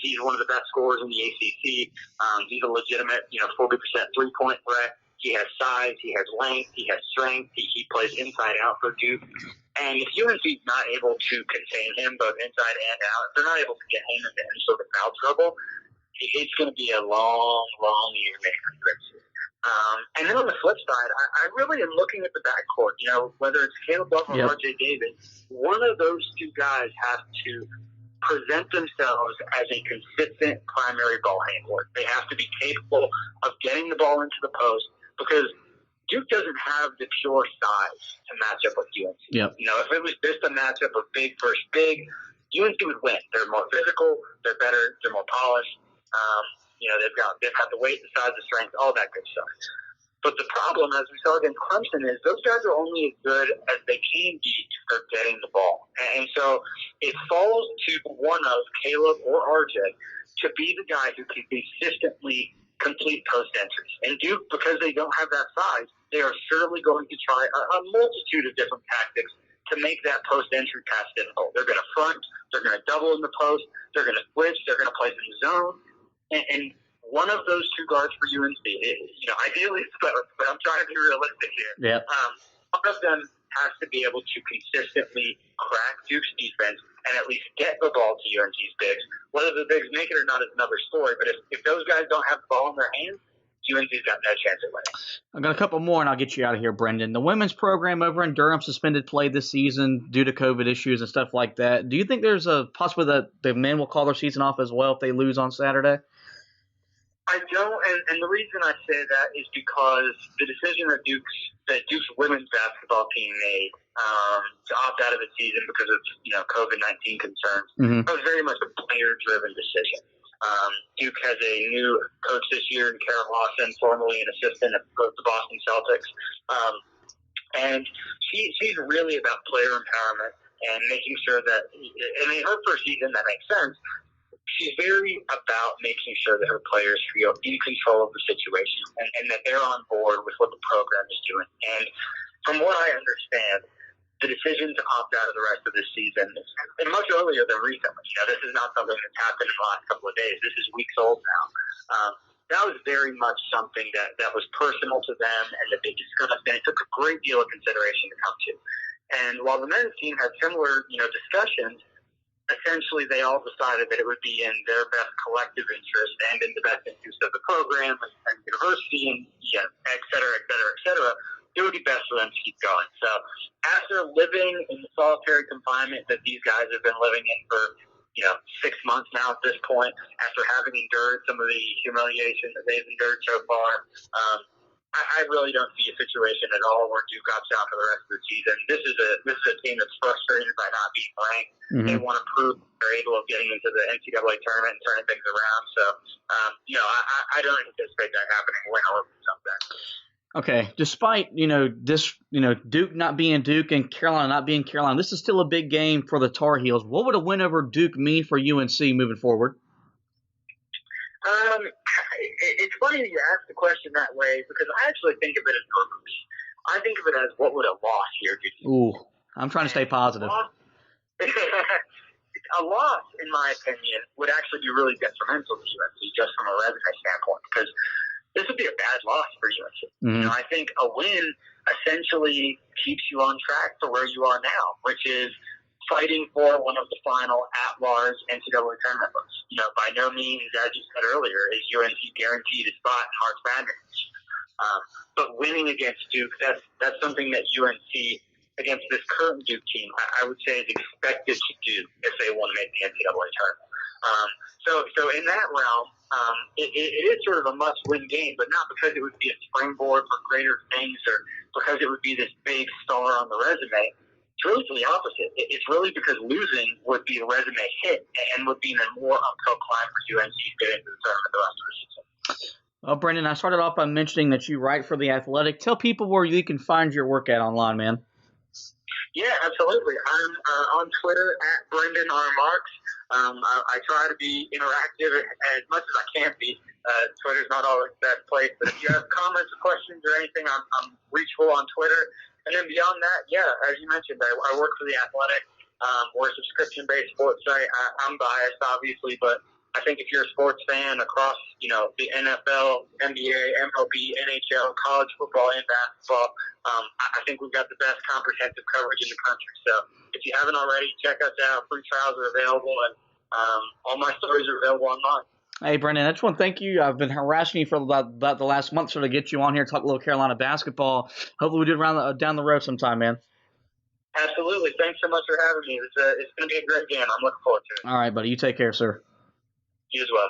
He's one of the best scorers in the ACC. He's a legitimate, 40% three-point threat. He has size, he has length, he has strength. He plays inside out for Duke. And if UNC's not able to contain him both inside and out, if they're not able to get him into any sort of foul trouble, it's going to be a long, long year for UNC. And then on the flip side, I really am looking at the backcourt. Whether it's Caleb Love or R.J. Davis, one of those two guys have to present themselves as a consistent primary ball handler. They have to be capable of getting the ball into the post because Duke doesn't have the pure size to match up with UNC. Yep. If it was just a matchup of big versus big, UNC would win. They're more physical, they're better, they're more polished. They've got the weight, the size, the strength, all that good stuff. But the problem, as we saw against Clemson, is those guys are only as good as they can be if they're getting the ball. And so it falls to one of Caleb or RJ to be the guy who can consistently complete post entries. And Duke, because they don't have that size, they are surely going to try a multitude of different tactics to make that post entry pass difficult. They're going to front, they're going to double in the post, they're going to switch, they're going to place in the zone. And one of those two guards for UNC, ideally it's both, but I'm trying to be realistic here. Yeah. One of them has to be able to consistently crack Duke's defense and at least get the ball to UNC's bigs. Whether the bigs make it or not is another story, but if those guys don't have the ball in their hands, UNC's got no chance at winning. I've got a couple more, and I'll get you out of here, Brendan. The women's program over in Durham suspended play this season due to COVID issues and stuff like that. Do you think there's a possibility that the men will call their season off as well if they lose on Saturday? I don't, and the reason I say that is because the decision that Duke's women's basketball team made to opt out of the season because of COVID-19 concerns, that was very much a player-driven decision. Duke has a new coach this year, Kara Lawson, formerly an assistant at the Boston Celtics, and she's really about player empowerment and making sure that, her first season, that makes sense. She's very about making sure that her players feel in control of the situation and that they're on board with what the program is doing. And from what I understand, the decision to opt out of the rest of this season is much earlier than recently. This is not something that's happened in the last couple of days. This is weeks old now. That was very much something that was personal to them and that they discussed, and it took a great deal of consideration to come to. And while the men's team had similar, discussions, essentially they all decided that it would be in their best collective interest and in the best interest of the program and university and et cetera, et cetera, et cetera. It would be best for them to keep going. So after living in the solitary confinement that these guys have been living in for 6 months now at this point, after having endured some of the humiliation that they've endured so far, I really don't see a situation at all where Duke opts out for the rest of the season. This is a team that's frustrated by not being ranked. They want to prove they're able of getting into the NCAA tournament and turning things around. So, I don't anticipate that happening when or something. Okay, despite Duke not being Duke and Carolina not being Carolina, this is still a big game for the Tar Heels. What would a win over Duke mean for UNC moving forward? It's funny that you ask the question that way because I actually think of it as purpose. I think of it as what would a loss here do? Ooh, I'm trying to stay positive. A loss, in my opinion, would actually be really detrimental to UNC just from a resume standpoint because this would be a bad loss for UNC. I think a win essentially keeps you on track to where you are now, which is fighting for one of the final at-large NCAA tournament books. By no means, as you said earlier, is UNC guaranteed a spot in March Madness. But winning against Duke, that's something that UNC, against this current Duke team, I would say is expected to do if they want to make the NCAA tournament. So in that realm, it is sort of a must-win game, but not because it would be a springboard for greater things or because it would be this big star on the resume. It's really the opposite. It's really because losing would be a resume hit and would be a more uphill climb for UNC to get into the tournament the rest of the season. Well, Brendan, I started off by mentioning that you write for The Athletic. Tell people where you can find your work at online, man. Yeah, absolutely. I'm on Twitter at Brendan R. Marks. I try to be interactive as much as I can be. Twitter's not always the best place, but if you have comments or questions or anything, I'm reachable on Twitter. And then beyond that, as you mentioned, I work for The Athletic. We're a subscription-based sports site. I'm biased, obviously, but I think if you're a sports fan across, the NFL, NBA, MLB, NHL, college football, and basketball, I think we've got the best comprehensive coverage in the country. So if you haven't already, check us out. Free trials are available, and all my stories are available online. Hey, Brendan, I just want to thank you. I've been harassing you for about the last month to get you on here, talk a little Carolina basketball. Hopefully we do it down the road sometime, man. Absolutely. Thanks so much for having me. It's going to be a great game. I'm looking forward to it. All right, buddy. You take care, sir. You as well.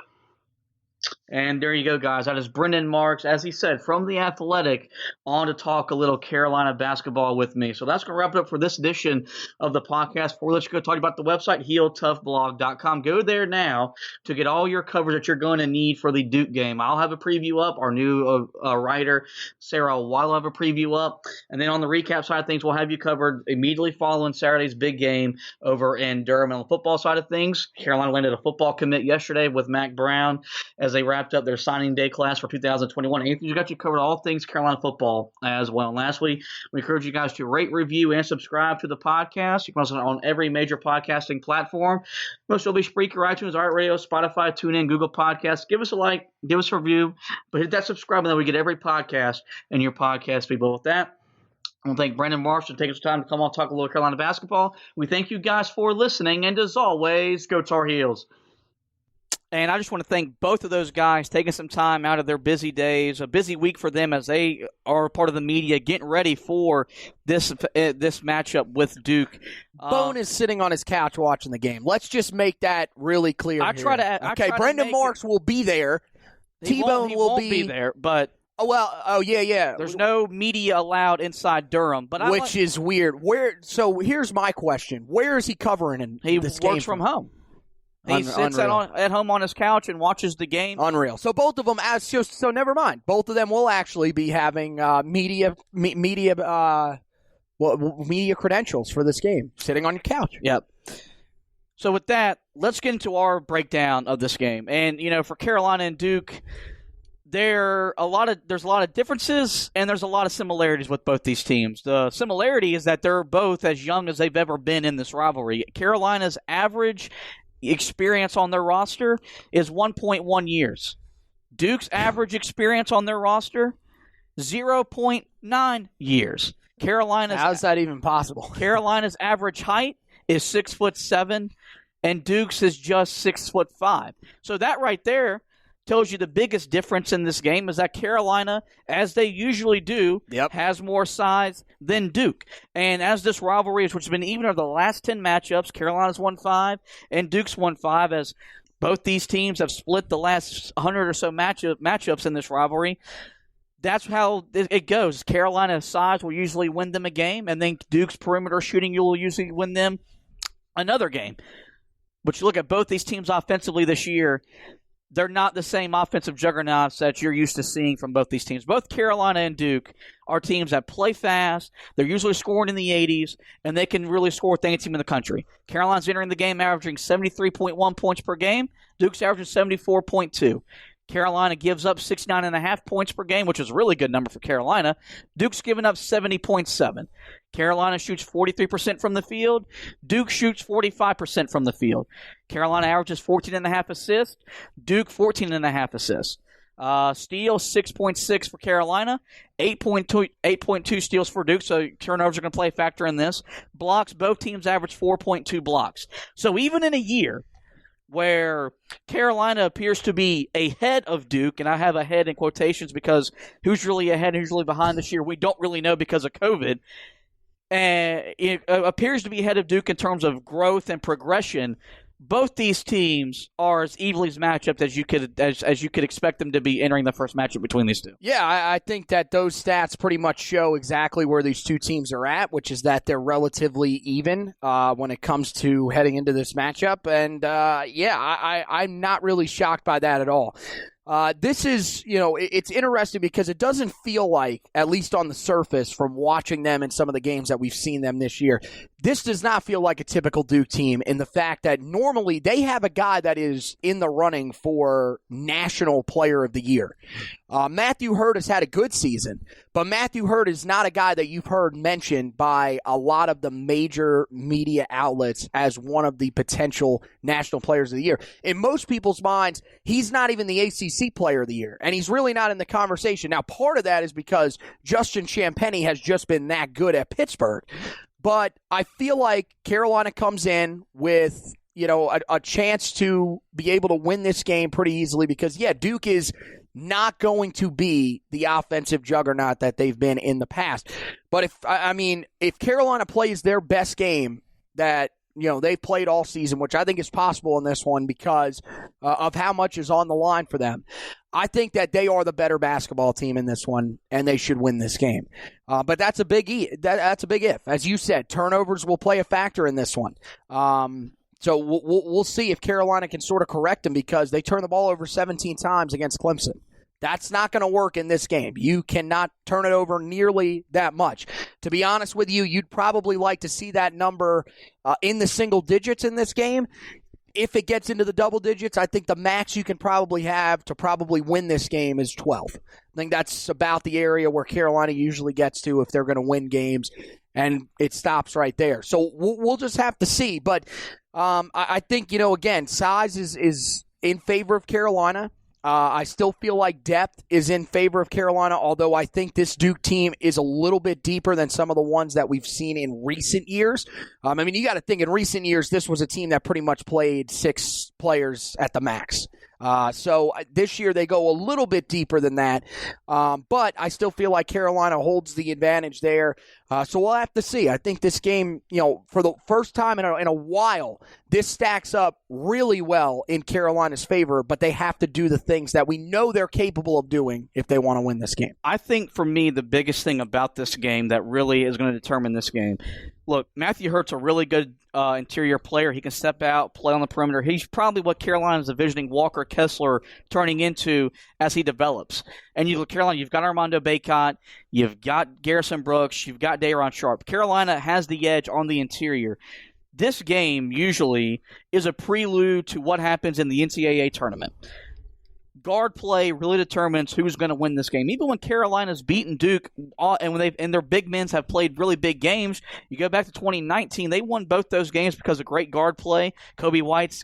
And there you go, guys. That is Brendan Marks, as he said, from The Athletic, on to talk a little Carolina basketball with me. So that's going to wrap it up for this edition of the podcast. Before we let you go talk about the website, HeelToughBlog.com. Go there now to get all your coverage that you're going to need for the Duke game. I'll have a preview up. Our new writer, Sarah Weil, will have a preview up. And then on the recap side of things, we'll have you covered immediately following Saturday's big game over in Durham. On the football side of things, Carolina landed a football commit yesterday with Mac Brown as they wrapped up their signing day class for 2021. Anthony's got you covered all things Carolina football as well. And lastly, we encourage you guys to rate, review, and subscribe to the podcast. You can listen on every major podcasting platform. Most will be Spreaker, iTunes, iHeartRadio, Spotify, TuneIn, Google Podcasts. Give us a like, give us a review, but hit that subscribe and then we get every podcast in your podcast feed. But with that, I want to thank Brendan Marsh for taking some time to come on and talk a little Carolina basketball. We thank you guys for listening, and as always, go Tar Heels. And I just want to thank both of those guys taking some time out of their busy days, a busy week for them as they are part of the media getting ready for this matchup with Duke. Bone is sitting on his couch watching the game. Let's just make that really clear. Brendan Marks will be there. T-Bone will be there, but yeah. There's no media allowed inside Durham, but which is weird. So here's my question: where is he covering in this game? He works from home. He sits at home on his couch and watches the game. Unreal. So both of them, so never mind. Both of them will actually be having media credentials for this game, sitting on your couch. Yep. So with that, let's get into our breakdown of this game. And for Carolina and Duke, there's a lot of differences and there's a lot of similarities with both these teams. The similarity is that they're both as young as they've ever been in this rivalry. Carolina's average experience on their roster is 1.1 years. Duke's average experience on their roster, 0.9 years. How's that even possible? Carolina's average height is 6'7", and Duke's is just 6'5". So that right there tells you the biggest difference in this game is that Carolina, as they usually do, has more size than Duke. And as this rivalry, which has been even over the last 10 matchups, Carolina's won 5 and Duke's won 5, as both these teams have split the last 100 or so matchups in this rivalry. That's how it goes. Carolina's size will usually win them a game, and then Duke's perimeter shooting will usually win them another game. But you look at both these teams offensively this year, they're not the same offensive juggernauts that you're used to seeing from both these teams. Both Carolina and Duke are teams that play fast. They're usually scoring in the 80s, and they can really score with any team in the country. Carolina's entering the game averaging 73.1 points per game. Duke's averaging 74.2. Carolina gives up 69.5 points per game, which is a really good number for Carolina. Duke's giving up 70.7. Carolina shoots 43% from the field. Duke shoots 45% from the field. Carolina averages 14.5 assists. Duke 14.5 assists. Steals 6.6 for Carolina, 8.2 steals for Duke, so turnovers are going to play a factor in this. Blocks, both teams average 4.2 blocks. So even in a year where Carolina appears to be ahead of Duke, and I have ahead in quotations because who's really ahead and who's really behind this year, we don't really know because of COVID. And it appears to be ahead of Duke in terms of growth and progression. Both these teams are as evenly matched up as you could expect them to be entering the first matchup between these two. Yeah, I think that those stats pretty much show exactly where these two teams are at, which is that they're relatively even when it comes to heading into this matchup. And, I'm not really shocked by that at all. This is, it's interesting because it doesn't feel like, at least on the surface from watching them in some of the games that we've seen them this year, this does not feel like a typical Duke team in the fact that normally they have a guy that is in the running for National Player of the Year. Matthew Hurt has had a good season, but Matthew Hurt is not a guy that you've heard mentioned by a lot of the major media outlets as one of the potential National Players of the Year. In most people's minds, he's not even the ACC Player of the Year, and he's really not in the conversation. Now, part of that is because Justin Champagnie has just been that good at Pittsburgh. But I feel like Carolina comes in with, a chance to be able to win this game pretty easily because, Duke is not going to be the offensive juggernaut that they've been in the past. But if Carolina plays their best game that they've played all season, which I think is possible in this one because of how much is on the line for them. I think that they are the better basketball team in this one, and they should win this game. But that's a big that's a big if. As you said, turnovers will play a factor in this one. So we'll see if Carolina can sort of correct them because they turned the ball over 17 times against Clemson. That's not going to work in this game. You cannot turn it over nearly that much. To be honest with you, you'd probably like to see that number in the single digits in this game. If it gets into the double digits, I think the max you can probably have to probably win this game is 12. I think that's about the area where Carolina usually gets to if they're going to win games, and it stops right there. So we'll just have to see. But I think, again, size is in favor of Carolina. I still feel like depth is in favor of Carolina, although I think this Duke team is a little bit deeper than some of the ones that we've seen in recent years. You got to think in recent years, this was a team that pretty much played 6 players at the max. So this year they go a little bit deeper than that. But I still feel like Carolina holds the advantage there. So we'll have to see. I think this game, for the first time in a while, this stacks up really well in Carolina's favor, but they have to do the things that we know they're capable of doing if they want to win this game. I think for me, the biggest thing about this game that really is going to determine this game, look, Matthew Hurt's a really good interior player. He can step out, play on the perimeter. He's probably what Carolina's envisioning Walker Kessler turning into as he develops. And you look, Carolina, you've got Armando Bacot, you've got Garrison Brooks, you've got Day'Ron Sharpe. Carolina has the edge on the interior. This game usually is a prelude to what happens in the NCAA tournament. Guard play really determines who's going to win this game. Even when Carolina's beaten Duke, and their big men have played really big games, you go back to 2019, they won both those games because of great guard play. Kobe White's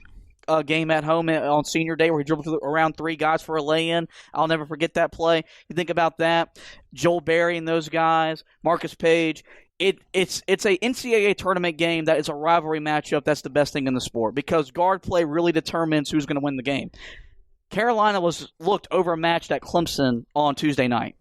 game at home on senior day where he dribbled around 3 guys for a lay-in. I'll never forget that play. You think about that. Joel Berry and those guys, Marcus Page. It's a NCAA tournament game that is a rivalry matchup. That's the best thing in the sport because guard play really determines who's going to win the game. Carolina looked overmatched at Clemson on Tuesday night.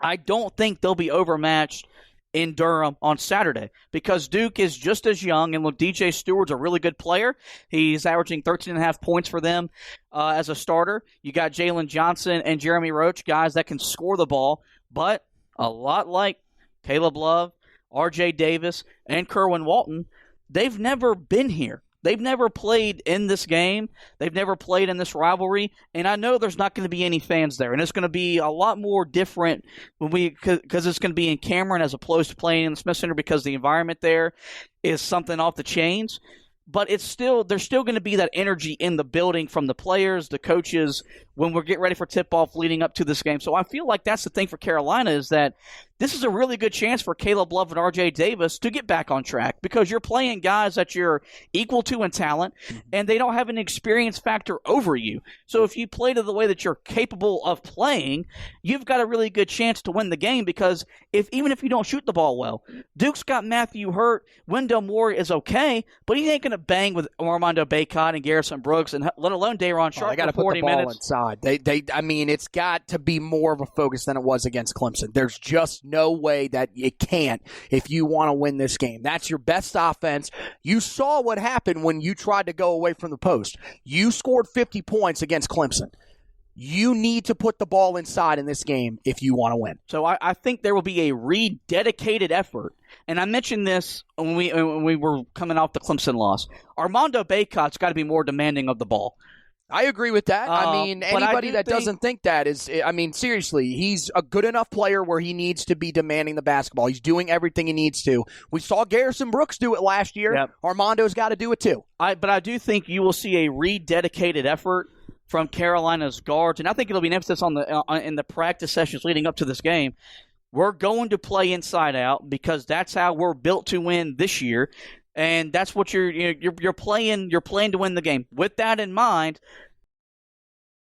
I don't think they'll be overmatched in Durham on Saturday because Duke is just as young. And look, DJ Stewart's a really good player. He's averaging 13.5 points for them as a starter. You got Jalen Johnson and Jeremy Roach, guys that can score the ball. But a lot like Caleb Love, R.J. Davis, and Kerwin Walton, they've never been here. They've never played in this game. They've never played in this rivalry. And I know there's not going to be any fans there. And it's going to be a lot more different because it's going to be in Cameron as opposed to playing in the Smith Center because the environment there is something off the chains. But there's still going to be that energy in the building from the players, the coaches, when we're getting ready for tip-off leading up to this game. So I feel like that's the thing for Carolina is that this is a really good chance for Caleb Love and R.J. Davis to get back on track because you're playing guys that you're equal to in talent, and they don't have an experience factor over you. So if you play to the way that you're capable of playing, you've got a really good chance to win the game because even if you don't shoot the ball well, Duke's got Matthew Hurt, Wendell Moore is okay, but he ain't going to bang with Armando Bacot and Garrison Brooks, and let alone Day'Ron Sharpe. They got to put the ball inside. It's got to be more of a focus than it was against Clemson. There's just no way that it can't if you want to win this game. That's your best offense. You saw what happened when you tried to go away from the post. You scored 50 points against Clemson. You need to put the ball inside in this game if you want to win. So I think there will be a rededicated effort. And I mentioned this when we were coming off the Clemson loss. Armando Bacot's got to be more demanding of the ball. I agree with that. I mean, anybody that doesn't think that is, I mean, seriously, he's a good enough player where he needs to be demanding the basketball. He's doing everything he needs to. We saw Garrison Brooks do it last year. Yep. Armando's got to do it too. But I do think you will see a rededicated effort from Carolina's guards, and I think it'll be an emphasis in the practice sessions leading up to this game. We're going to play inside out because that's how we're built to win this year. And that's what you're playing. You're playing to win the game. With that in mind,